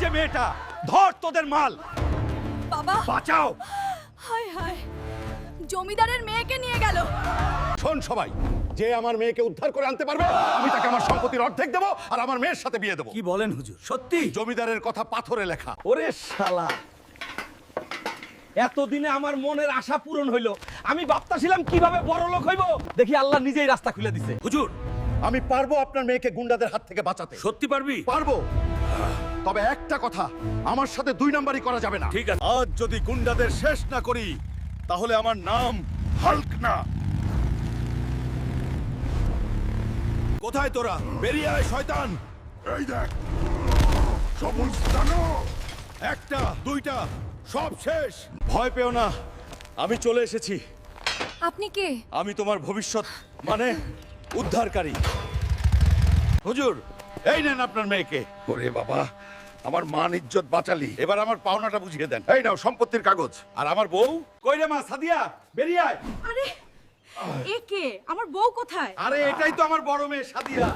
যে মেয়েটা, ধর তোদের মাল। বাবা বাঁচাও। হায় হায়, জমিদারের মেয়েকে নিয়ে গেল। শোন সবাই, যে আমার মেয়েকে উদ্ধার করে আনতে পারবে আমি তাকে আমার সম্পত্তির অর্ধেক দেবো আর আমার মেয়ের সাথে বিয়ে দেবো। কি বলেন হুজুর, সত্যি? জমিদারের কথা পাথরে লেখা। ওরে শালা, এতদিনে আমার মনের আশা পূরণ হইল। আমি ভাবতাছিলাম কিভাবে বড় লোক হইব, দেখি আল্লাহ নিজেই রাস্তা খুলে দিছে। হুজুর, আমি পারবো আপনার মেয়েকে গুন্ডাদের হাত থেকে বাঁচাতে। সত্যি পারবি? পারবো, তবে একটা কথা, আমার সাথে দুই নাম্বারই করা যাবে না। ঠিক আছে। আজ যদি গুন্ডাদের শেষ না করি তাহলে আমার নাম হাল্ক না। কোথায় তোরা? বেরিয়ে আয় শয়তান। এই দেখ, সমস্ত একটা দুইটা সব শেষ। ভয় পেও না, আমি চলে এসেছি। আপনি কে? আমি তোমার ভবিষ্যৎ মানে উদ্ধারকারী। হুজুর, এই নেন আপনার মেয়েকে। ওরে বাবা, আমার মান ইজ্জত বাঁচালি। এবার আমার পাওনাটা বুঝিয়ে দেন। এই নাও সম্পত্তির কাগজ। আর আমার বউ কই রে? মা সাদিয়া, বেরিয়ে আয়। আরে এ কে? আমার বউ কোথায়? আরে এটাই তো আমার বড় মেয়ে সাদিয়া।